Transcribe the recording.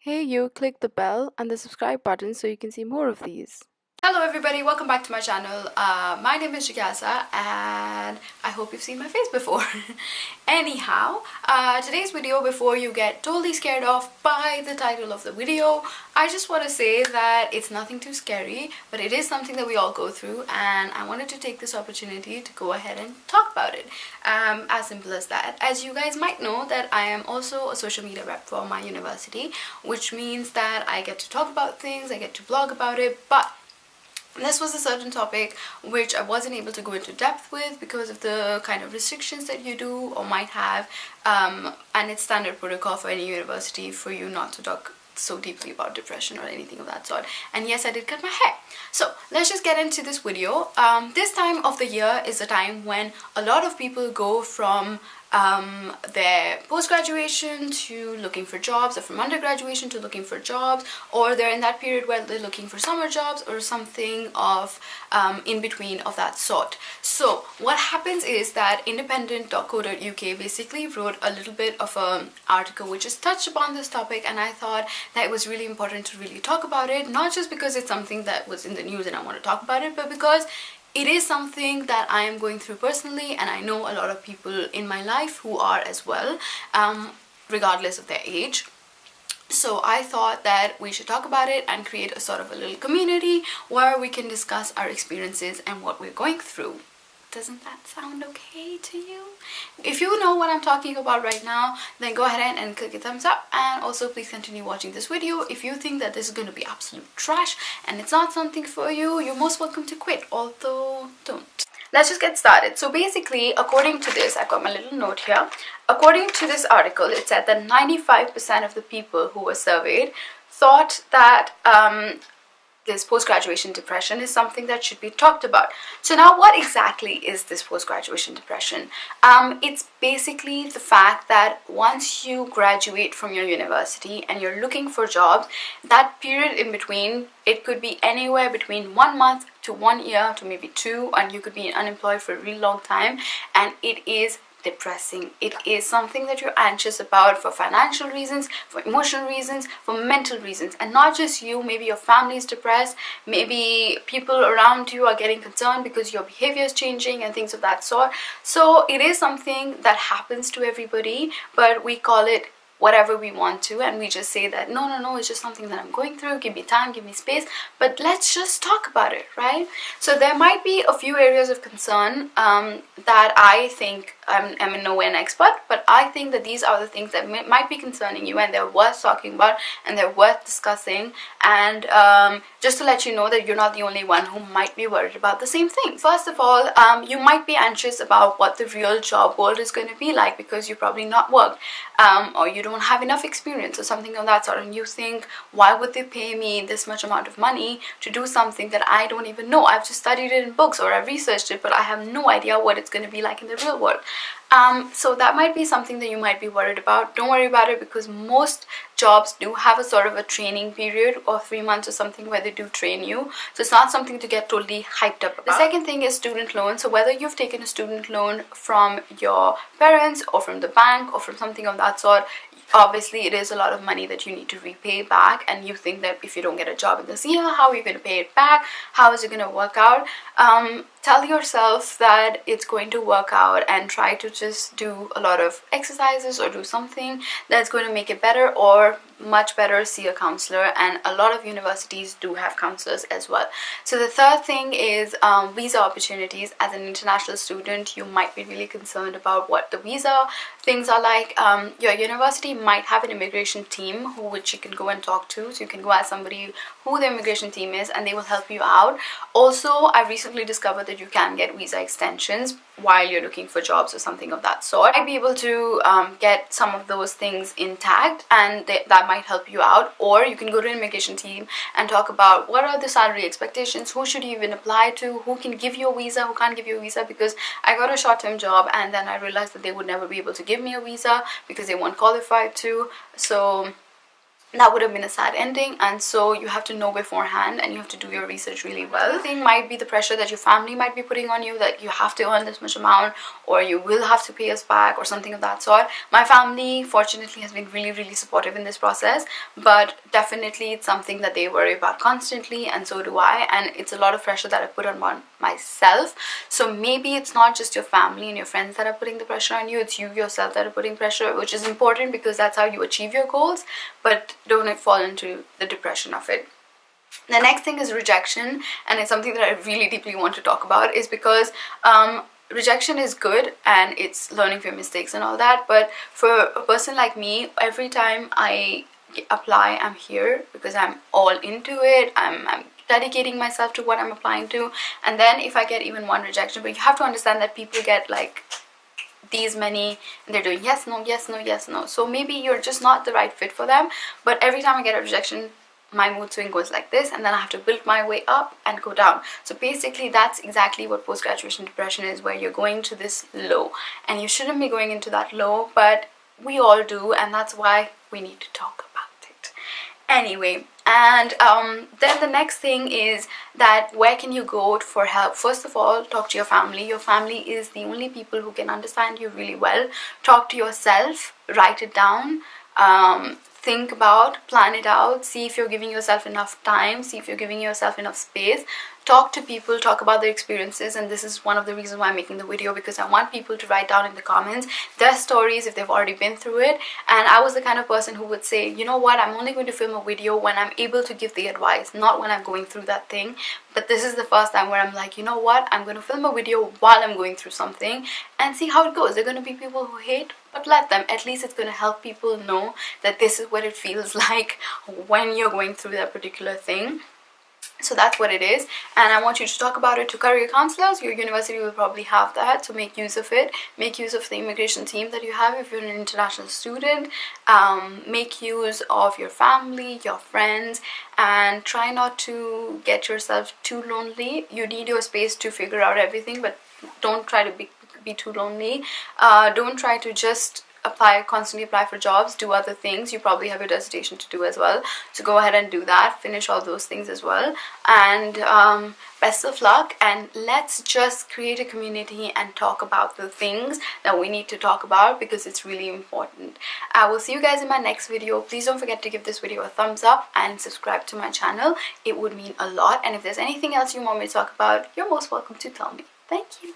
Hey, you click the bell and the subscribe button so you can see more of these. Hello everybody, welcome back to my channel. My name is Jigyasa and I hope you've seen my face before. Anyhow, today's video, before you get totally scared off by the title of the video, I just want to say that it's nothing too scary, but it is something that we all go through, and I wanted to take this opportunity to go ahead and talk about it. As simple as that. As you guys might know, that I am also a social media rep for my university, which means that I get to talk about things, I get to blog about it, but this was a certain topic which I wasn't able to go into depth with because of the kind of restrictions that you do or might have, and it's standard protocol for any university for you not to talk so deeply about depression or anything of that sort. And yes, I did cut my hair. So let's just get into this video. This time of the year is a time when a lot of people go from their post-graduation to looking for jobs, or from undergraduation to looking for jobs, or they're in that period where they're looking for summer jobs or something of in between of that sort. So what happens is that independent.co.uk basically wrote a little bit of an article which just touched upon this topic, and I thought that it was really important to really talk about it, not just because it's something that was in the news and I want to talk about it, but because it is something that I am going through personally, and I know a lot of people in my life who are as well, regardless of their age. So I thought that we should talk about it and create a sort of a little community where we can discuss our experiences and what we're going through. Doesn't that sound okay to you? If you know what I'm talking about right now, then go ahead and click a thumbs up, and also please continue watching this video. If you think that this is going to be absolute trash and it's not something for you, you're most welcome to quit, although don't. Let's just get started. So basically, according to this, I've got my little note here. According to this article, it said that 95% of the people who were surveyed thought that this post-graduation depression is something that should be talked about. So now, what exactly is this post-graduation depression? It's basically the fact that once you graduate from your university and you're looking for jobs, that period in between, it could be anywhere between 1 month to 1 year to maybe 2, and you could be unemployed for a really long time, and it is depressing. It is something that you're anxious about for financial reasons, for emotional reasons, for mental reasons, and not just you. Maybe your family is depressed, maybe people around you are getting concerned because your behavior is changing and things of that sort. So it is something that happens to everybody, but we call it whatever we want to, and we just say that no, it's just something that I'm going through, give me time, give me space, but let's just talk about it, right? So there might be a few areas of concern that I think, I'm in no way an expert, but I think that these are the things that might be concerning you, and they're worth talking about, and they're worth discussing, and just to let you know that you're not the only one who might be worried about the same thing. First of all, you might be anxious about what the real job world is going to be like, because you've probably not worked, or you don't have enough experience or something of that sort, and you think, why would they pay me this much amount of money to do something that I don't even know? I've just studied it in books, or I've researched it, but I have no idea what it's going to be like in the real world. So that might be something that you might be worried about. Don't worry about it, because most jobs do have a sort of a training period of 3 months or something where they do train you. So it's not something to get totally hyped up about. The second thing is student loan. So whether you've taken a student loan from your parents or from the bank or from something of that sort, obviously it is a lot of money that you need to repay back, and you think that if you don't get a job in this year, how are you going to pay it back? How is it going to work out? Tell yourself that it's going to work out, and try to just do a lot of exercises or do something that's going to make it better, or much better, see a counselor, and a lot of universities do have counselors as well. So the third thing is visa opportunities. As an international student, you might be really concerned about what the visa things are like. Your university might have an immigration team which you can go and talk to, so you can go ask somebody who the immigration team is, and they will help you out. Also, I recently discovered that you can get visa extensions while you're looking for jobs or something of that sort. I'd be able to get some of those things intact, and that might help you out. Or you can go to an immigration team and talk about what are the salary expectations, who should you even apply to, who can give you a visa, who can't give you a visa, because I got a short-term job and then I realized that they would never be able to give me a visa because they weren't qualified to. So that would have been a sad ending, and so you have to know beforehand and you have to do your research really well. The thing might be the pressure that your family might be putting on you, that you have to earn this much amount or you will have to pay us back or something of that sort. My family fortunately has been really supportive in this process, but definitely it's something that they worry about constantly, and so do I, and it's a lot of pressure that I put on myself. So maybe it's not just your family and your friends that are putting the pressure on you, it's you yourself that are putting pressure, which is important because that's how you achieve your goals, but don't fall into the depression of it. The next thing is rejection, and it's something that I really deeply want to talk about, is because rejection is good and it's learning from your mistakes and all that, but for a person like me, every time I apply, I'm here because I'm all into it, I'm dedicating myself to what I'm applying to, and then if I get even one rejection, but you have to understand that people get like these many and they're doing yes, no, yes, no, yes, no, so maybe you're just not the right fit for them. But every time I get a rejection, my mood swing goes like this, and then I have to build my way up and go down. So basically that's exactly what post-graduation depression is, where you're going to this low, and you shouldn't be going into that low, but we all do, and that's why we need to talk about it anyway. And then the next thing is that where can you go for help? First of all, talk to your family. Your family is the only people who can understand you really well. Talk to yourself, write it down, think about, plan it out, see if you're giving yourself enough time, see if you're giving yourself enough space. Talk to people, talk about their experiences, and this is one of the reasons why I'm making the video, because I want people to write down in the comments their stories if they've already been through it. And I was the kind of person who would say, you know what, I'm only going to film a video when I'm able to give the advice, not when I'm going through that thing. But this is the first time where I'm like, you know what, I'm going to film a video while I'm going through something and see how it goes. There are going to be people who hate, but let them. At least it's going to help people know that this is what it feels like when you're going through that particular thing. So that's what it is, and I want you to talk about it to career counselors. Your university will probably have that, so make use of it. Make use of the immigration team that you have if you're an international student. Make use of your family, your friends, and try not to get yourself too lonely. You need your space to figure out everything, but don't try to be too lonely. Don't try to just constantly apply for jobs. Do other things. You probably have your dissertation to do as well, so go ahead and do that. Finish all those things as well, and best of luck. And let's just create a community and talk about the things that we need to talk about, because it's really important. I will see you guys in my next video. Please don't forget to give this video a thumbs up and subscribe to my channel. It would mean a lot, and if there's anything else you want me to talk about, you're most welcome to tell me. Thank you.